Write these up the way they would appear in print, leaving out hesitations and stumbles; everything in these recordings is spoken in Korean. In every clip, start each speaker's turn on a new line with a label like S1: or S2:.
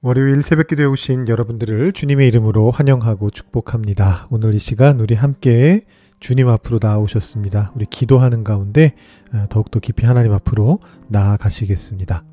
S1: 월요일 새벽기도에 오신 여러분들을 주님의 이름으로 환영하고 축복합니다. 오늘 이 시간 우리 함께 주님 앞으로 나아오셨습니다. 우리 기도하는 가운데 더욱더 깊이 하나님 앞으로 나아가시겠습니다.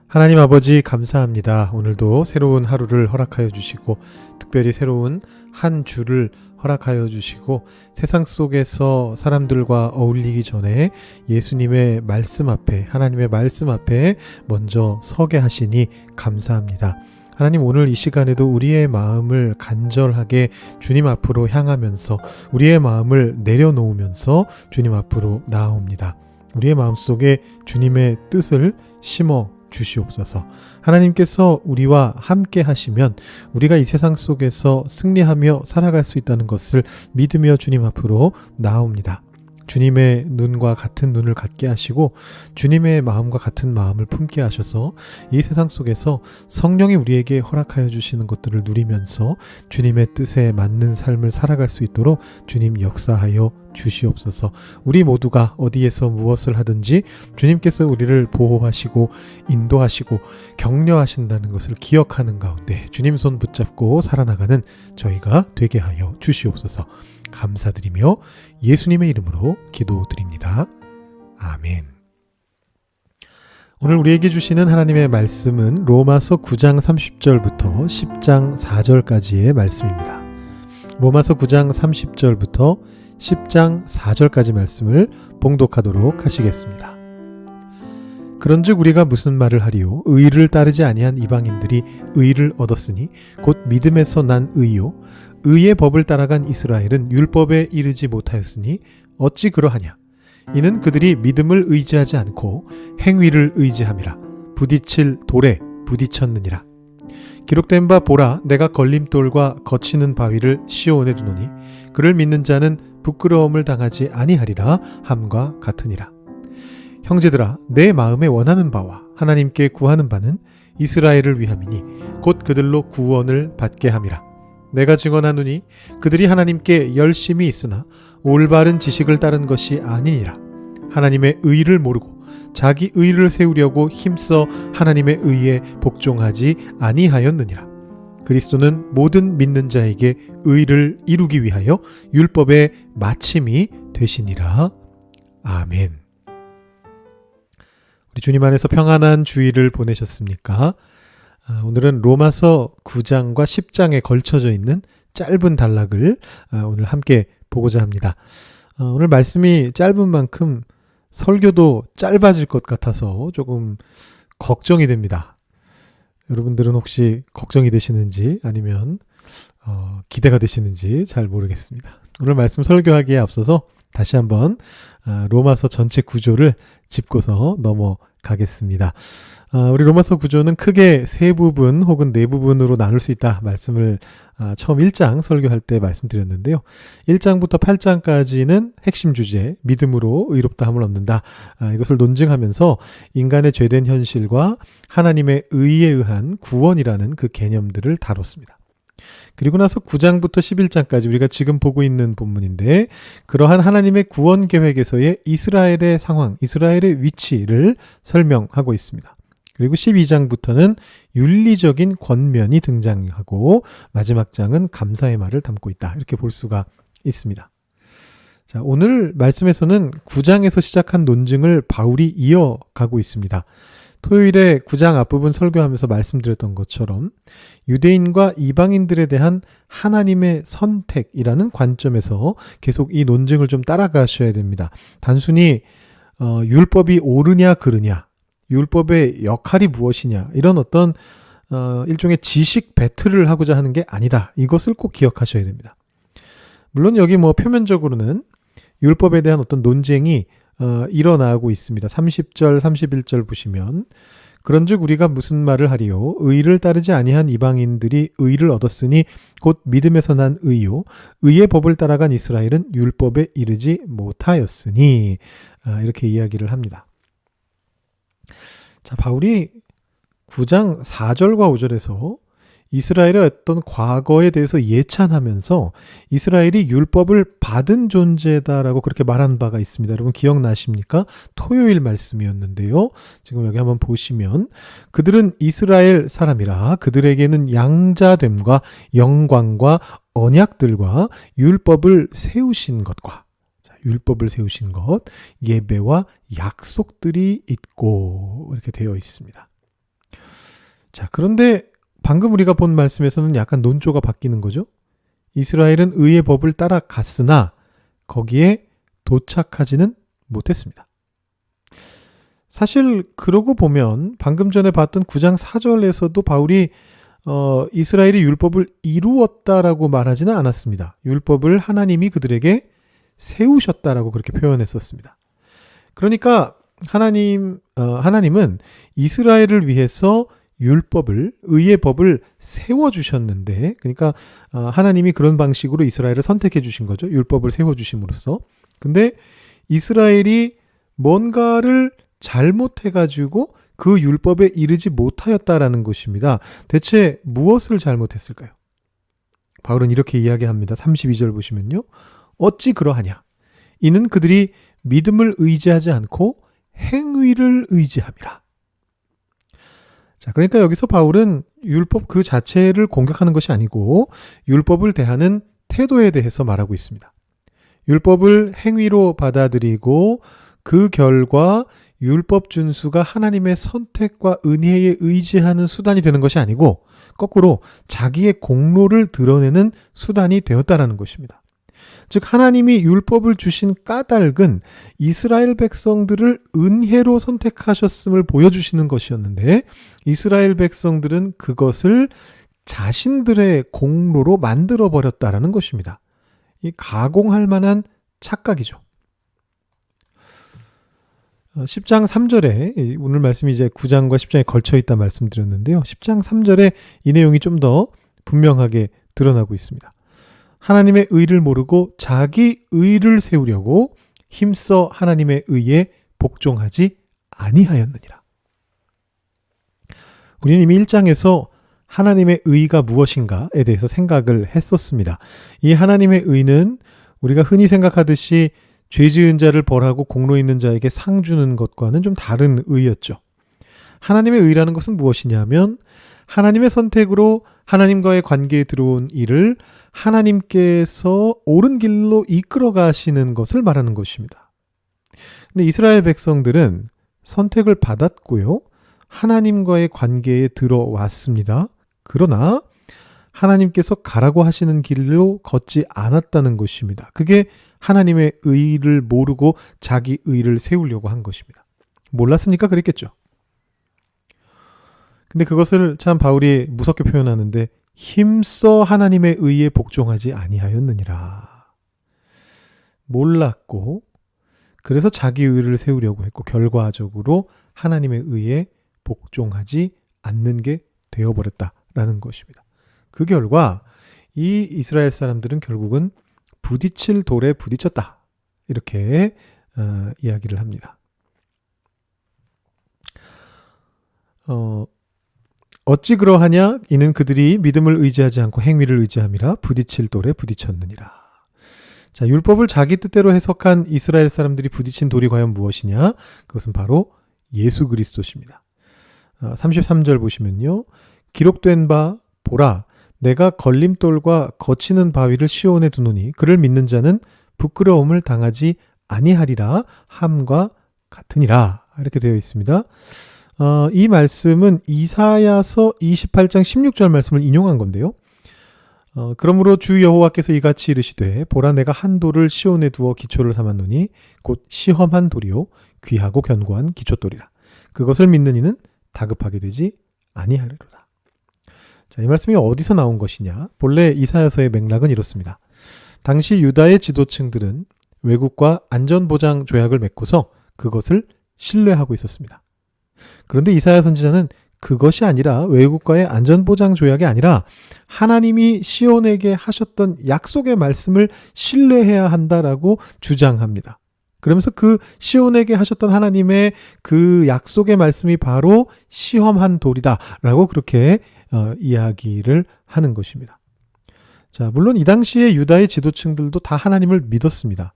S1: 하나님 아버지 감사합니다. 오늘도 새로운 하루를 허락하여 주시고 특별히 새로운 한 주를 허락하여 주시고 세상 속에서 사람들과 어울리기 전에 예수님의 말씀 앞에, 하나님의 말씀 앞에 먼저 서게 하시니 감사합니다. 하나님, 오늘 이 시간에도 우리의 마음을 간절하게 주님 앞으로 향하면서 우리의 마음을 내려놓으면서 주님 앞으로 나아옵니다. 우리의 마음속에 주님의 뜻을 심어 주시옵소서. 하나님께서 우리와 함께 하시면 우리가 이 세상 속에서 승리하며 살아갈 수 있다는 것을 믿으며 주님 앞으로 나아옵니다. 주님의 눈과 같은 눈을 갖게 하시고 주님의 마음과 같은 마음을 품게 하셔서 이 세상 속에서 성령이 우리에게 허락하여 주시는 것들을 누리면서 주님의 뜻에 맞는 삶을 살아갈 수 있도록 주님 역사하여 주시옵소서. 우리 모두가 어디에서 무엇을 하든지 주님께서 우리를 보호하시고 인도하시고 격려하신다는 것을 기억하는 가운데 주님 손 붙잡고 살아나가는 저희가 되게 하여 주시옵소서. 감사드리며 예수님의 이름으로 기도드립니다. 아멘. 오늘 우리에게 주시는 하나님의 말씀은 로마서 9장 30절부터 10장 4절까지의 말씀입니다. 로마서 9장 30절부터 10장 4절까지 말씀을 봉독하도록 하시겠습니다. 그런즉 우리가 무슨 말을 하리요? 의를 따르지 아니한 이방인들이 의를 얻었으니 곧 믿음에서 난 의요. 의의 법을 따라간 이스라엘은 율법에 이르지 못하였으니 어찌 그러하냐? 이는 그들이 믿음을 의지하지 않고 행위를 의지함이라. 부딪힐 돌에 부딪혔느니라. 기록된 바 보라, 내가 걸림돌과 거치는 바위를 시온에 두노니 그를 믿는 자는 부끄러움을 당하지 아니하리라 함과 같으니라. 형제들아, 내 마음에 원하는 바와 하나님께 구하는 바는 이스라엘을 위함이니 곧 그들로 구원을 받게 함이라. 내가 증언하노니 그들이 하나님께 열심히 있으나 올바른 지식을 따른 것이 아니니라. 하나님의 의를 모르고 자기 의를 세우려고 힘써 하나님의 의에 복종하지 아니하였느니라. 그리스도는 모든 믿는 자에게 의를 이루기 위하여 율법의 마침이 되시니라. 아멘. 우리 주님 안에서 평안한 주일을 보내셨습니까? 오늘은 로마서 9장과 10장에 걸쳐져 있는 짧은 단락을 오늘 함께 보고자 합니다. 오늘 말씀이 짧은 만큼 설교도 짧아질 것 같아서 조금 걱정이 됩니다. 여러분들은 혹시 걱정이 되시는지 아니면 기대가 되시는지 잘 모르겠습니다. 오늘 말씀 설교하기에 앞서서 다시 한번 로마서 전체 구조를 짚고서 넘어가겠습니다. 우리 로마서 구조는 크게 세 부분 혹은 네 부분으로 나눌 수 있다 말씀을 처음 1장 설교할 때 말씀드렸는데요. 1장부터 8장까지는 핵심 주제, 믿음으로 의롭다함을 얻는다. 이것을 논증하면서 인간의 죄된 현실과 하나님의 의에 의한 구원이라는 그 개념들을 다뤘습니다. 그리고 나서 9장부터 11장까지 우리가 지금 보고 있는 본문인데 그러한 하나님의 구원 계획에서의 이스라엘의 상황, 이스라엘의 위치를 설명하고 있습니다. 그리고 12장부터는 윤리적인 권면이 등장하고 마지막 장은 감사의 말을 담고 있다. 이렇게 볼 수가 있습니다. 자, 오늘 말씀에서는 9장에서 시작한 논증을 바울이 이어가고 있습니다. 토요일에 9장 앞부분 설교하면서 말씀드렸던 것처럼 유대인과 이방인들에 대한 하나님의 선택이라는 관점에서 계속 이 논증을 좀 따라가셔야 됩니다. 단순히 율법이 옳으냐 그르냐, 율법의 역할이 무엇이냐 이런 어떤 일종의 지식 배틀을 하고자 하는 게 아니다. 이것을 꼭 기억하셔야 됩니다. 물론 여기 표면적으로는 율법에 대한 어떤 논쟁이 일어나고 있습니다. 30절, 31절 보시면 그런즉 우리가 무슨 말을 하리요? 의를 따르지 아니한 이방인들이 의를 얻었으니 곧 믿음에서 난 의요. 의의 법을 따라간 이스라엘은 율법에 이르지 못하였으니 이렇게 이야기를 합니다. 자, 바울이 9장 4절과 5절에서 이스라엘의 어떤 과거에 대해서 예찬하면서 이스라엘이 율법을 받은 존재다라고 그렇게 말한 바가 있습니다. 여러분 기억나십니까? 토요일 말씀이었는데요. 지금 여기 한번 보시면 그들은 이스라엘 사람이라 그들에게는 양자됨과 영광과 언약들과 율법을 세우신 것과 율법을 세우신 것, 예배와 약속들이 있고 이렇게 되어 있습니다. 자, 그런데 방금 우리가 본 말씀에서는 약간 논조가 바뀌는 거죠. 이스라엘은 의의 법을 따라갔으나 거기에 도착하지는 못했습니다. 사실 그러고 보면 방금 전에 봤던 9장 4절에서도 바울이 이스라엘이 율법을 이루었다라고 말하지는 않았습니다. 율법을 하나님이 그들에게 세우셨다라고 그렇게 표현했었습니다. 그러니까 하나님은 이스라엘을 위해서 율법을, 의의 법을 세워주셨는데, 그러니까 하나님이 그런 방식으로 이스라엘을 선택해 주신 거죠. 율법을 세워주심으로써. 근데 이스라엘이 뭔가를 잘못해가지고 그 율법에 이르지 못하였다라는 것입니다. 대체 무엇을 잘못했을까요? 바울은 이렇게 이야기합니다. 32절 보시면요. 어찌 그러하냐? 이는 그들이 믿음을 의지하지 않고 행위를 의지함이라. 자, 그러니까 여기서 바울은 율법 그 자체를 공격하는 것이 아니고 율법을 대하는 태도에 대해서 말하고 있습니다. 율법을 행위로 받아들이고 그 결과 율법 준수가 하나님의 선택과 은혜에 의지하는 수단이 되는 것이 아니고 거꾸로 자기의 공로를 드러내는 수단이 되었다라는 것입니다. 즉 하나님이 율법을 주신 까닭은 이스라엘 백성들을 은혜로 선택하셨음을 보여주시는 것이었는데 이스라엘 백성들은 그것을 자신들의 공로로 만들어버렸다라는 것입니다. 이 가공할 만한 착각이죠. 10장 3절에 오늘 말씀이 이제 9장과 10장에 걸쳐 있다 말씀드렸는데요. 10장 3절에 이 내용이 좀 더 분명하게 드러나고 있습니다. 하나님의 의를 모르고 자기 의를 세우려고 힘써 하나님의 의에 복종하지 아니하였느니라. 우리는 이미 1장에서 하나님의 의가 무엇인가에 대해서 생각을 했었습니다. 이 하나님의 의는 우리가 흔히 생각하듯이 죄 지은 자를 벌하고 공로 있는 자에게 상 주는 것과는 좀 다른 의였죠. 하나님의 의라는 것은 무엇이냐면 하나님의 선택으로 하나님과의 관계에 들어온 일을 하나님께서 옳은 길로 이끌어 가시는 것을 말하는 것입니다. 근데 이스라엘 백성들은 선택을 받았고요. 하나님과의 관계에 들어왔습니다. 그러나 하나님께서 가라고 하시는 길로 걷지 않았다는 것입니다. 그게 하나님의 의를 모르고 자기 의를 세우려고 한 것입니다. 몰랐으니까 그랬겠죠. 근데 그것을 참 바울이 무섭게 표현하는데 힘써 하나님의 의에 복종하지 아니하였느니라. 몰랐고 그래서 자기 의를 세우려고 했고 결과적으로 하나님의 의에 복종하지 않는 게 되어버렸다라는 것입니다. 그 결과 이 이스라엘 사람들은 결국은 부딪힐 돌에 부딪혔다. 이렇게 이야기를 합니다. 어찌 그러하냐? 이는 그들이 믿음을 의지하지 않고 행위를 의지함이라 부딪힐 돌에 부딪혔느니라. 자, 율법을 자기 뜻대로 해석한 이스라엘 사람들이 부딪힌 돌이 과연 무엇이냐? 그것은 바로 예수 그리스도십니다. 33절 보시면요. 기록된 바 보라 내가 걸림돌과 거치는 바위를 시온에 두노니 그를 믿는 자는 부끄러움을 당하지 아니하리라 함과 같으니라. 이렇게 되어 있습니다. 이 말씀은 이사야서 28장 16절 말씀을 인용한 건데요. 그러므로 주 여호와께서 이같이 이르시되 보라 내가 한 돌을 시온에 두어 기초를 삼았노니 곧 시험한 돌이요 귀하고 견고한 기초돌이라. 그것을 믿는 이는 다급하게 되지 아니하리로다. 자, 이 말씀이 어디서 나온 것이냐? 본래 이사야서의 맥락은 이렇습니다. 당시 유다의 지도층들은 외국과 안전보장 조약을 맺고서 그것을 신뢰하고 있었습니다. 그런데 이사야 선지자는 그것이 아니라 외국과의 안전보장 조약이 아니라 하나님이 시온에게 하셨던 약속의 말씀을 신뢰해야 한다라고 주장합니다. 그러면서 그 시온에게 하셨던 하나님의 그 약속의 말씀이 바로 시험한 돌이다라고 그렇게 이야기를 하는 것입니다. 자, 물론 이 당시에 유다의 지도층들도 다 하나님을 믿었습니다.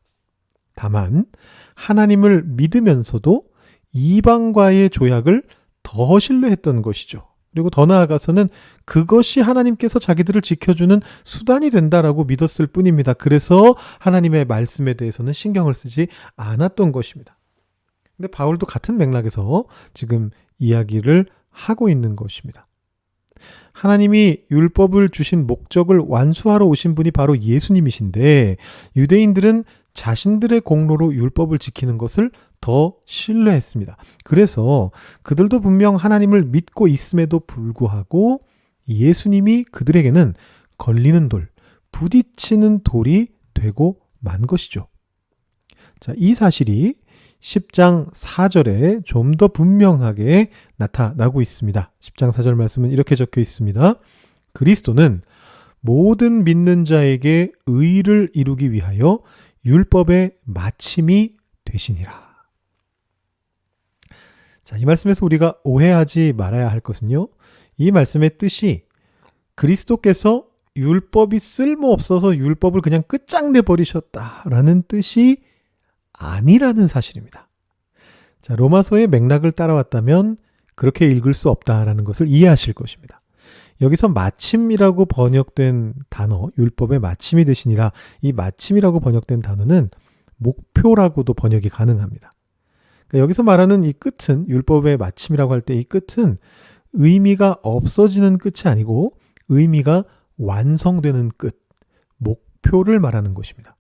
S1: 다만 하나님을 믿으면서도 이방과의 조약을 더 신뢰했던 것이죠. 그리고 더 나아가서는 그것이 하나님께서 자기들을 지켜주는 수단이 된다라고 믿었을 뿐입니다. 그래서 하나님의 말씀에 대해서는 신경을 쓰지 않았던 것입니다. 근데 바울도 같은 맥락에서 지금 이야기를 하고 있는 것입니다. 하나님이 율법을 주신 목적을 완수하러 오신 분이 바로 예수님이신데 유대인들은 자신들의 공로로 율법을 지키는 것을 더 신뢰했습니다. 그래서 그들도 분명 하나님을 믿고 있음에도 불구하고 예수님이 그들에게는 걸리는 돌, 부딪히는 돌이 되고 만 것이죠. 자, 이 사실이 10장 4절에 좀 더 분명하게 나타나고 있습니다. 10장 4절 말씀은 이렇게 적혀 있습니다. 그리스도는 모든 믿는 자에게 의를 이루기 위하여 율법의 마침이 되시니라. 자, 이 말씀에서 우리가 오해하지 말아야 할 것은요. 이 말씀의 뜻이 그리스도께서 율법이 쓸모없어서 율법을 그냥 끝장내 버리셨다라는 뜻이 아니라는 사실입니다. 자, 로마서의 맥락을 따라왔다면 그렇게 읽을 수 없다라는 것을 이해하실 것입니다. 여기서 마침이라고 번역된 단어, 율법의 마침이 되시니라, 이 마침이라고 번역된 단어는 목표라고도 번역이 가능합니다. 그러니까 여기서 말하는 이 끝은, 율법의 마침이라고 할 때 이 끝은 의미가 없어지는 끝이 아니고 의미가 완성되는 끝, 목표를 말하는 것입니다.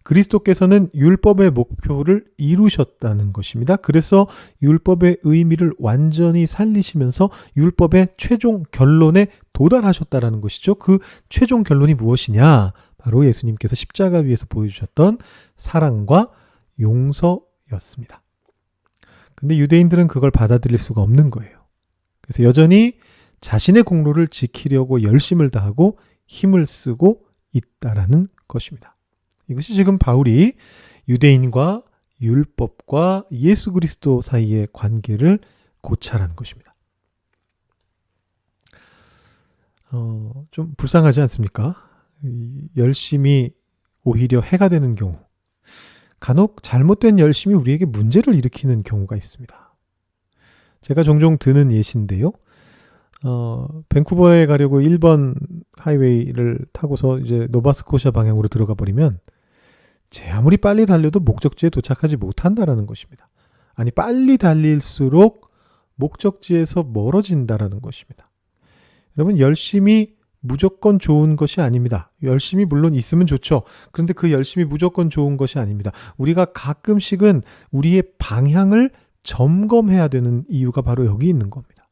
S1: 그리스도께서는 율법의 목표를 이루셨다는 것입니다. 그래서 율법의 의미를 완전히 살리시면서 율법의 최종 결론에 도달하셨다는 것이죠. 그 최종 결론이 무엇이냐? 바로 예수님께서 십자가 위에서 보여주셨던 사랑과 용서였습니다. 근데 유대인들은 그걸 받아들일 수가 없는 거예요. 그래서 여전히 자신의 공로를 지키려고 열심을 다하고 힘을 쓰고 있다라는 것입니다. 이것이 지금 바울이 유대인과 율법과 예수 그리스도 사이의 관계를 고찰한 것입니다. 좀 불쌍하지 않습니까? 열심이 오히려 해가 되는 경우, 간혹 잘못된 열심이 우리에게 문제를 일으키는 경우가 있습니다. 제가 종종 드는 예시인데요. 밴쿠버에 가려고 1번 하이웨이를 타고서 이제 노바스코샤 방향으로 들어가 버리면 제 아무리 빨리 달려도 목적지에 도착하지 못한다라는 것입니다. 아니, 빨리 달릴수록 목적지에서 멀어진다라는 것입니다. 여러분, 열심히 무조건 좋은 것이 아닙니다. 열심히 물론 있으면 좋죠. 그런데 그 열심히 무조건 좋은 것이 아닙니다. 우리가 가끔씩은 우리의 방향을 점검해야 되는 이유가 바로 여기 있는 겁니다.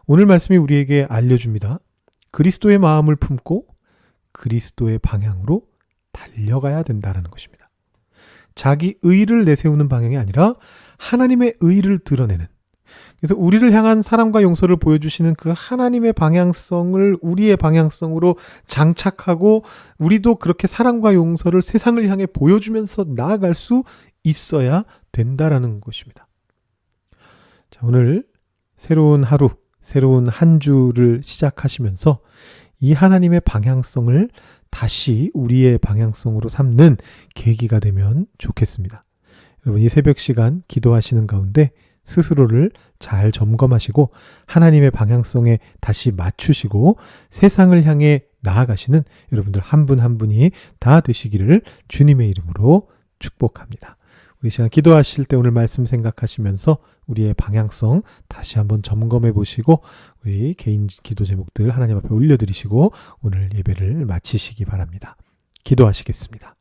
S1: 오늘 말씀이 우리에게 알려줍니다. 그리스도의 마음을 품고 그리스도의 방향으로 달려가야 된다는 것입니다. 자기 의를 내세우는 방향이 아니라 하나님의 의를 드러내는, 그래서 우리를 향한 사랑과 용서를 보여주시는 그 하나님의 방향성을 우리의 방향성으로 장착하고 우리도 그렇게 사랑과 용서를 세상을 향해 보여주면서 나아갈 수 있어야 된다라는 것입니다. 자, 오늘 새로운 하루, 새로운 한 주를 시작하시면서 이 하나님의 방향성을 다시 우리의 방향성으로 삼는 계기가 되면 좋겠습니다. 여러분, 이 새벽 시간 기도하시는 가운데 스스로를 잘 점검하시고 하나님의 방향성에 다시 맞추시고 세상을 향해 나아가시는 여러분들 한 분 한 분이 다 되시기를 주님의 이름으로 축복합니다. 우리 시간 기도하실 때 오늘 말씀 생각하시면서 우리의 방향성 다시 한번 점검해 보시고 우리 개인 기도 제목들 하나님 앞에 올려드리시고 오늘 예배를 마치시기 바랍니다. 기도하시겠습니다.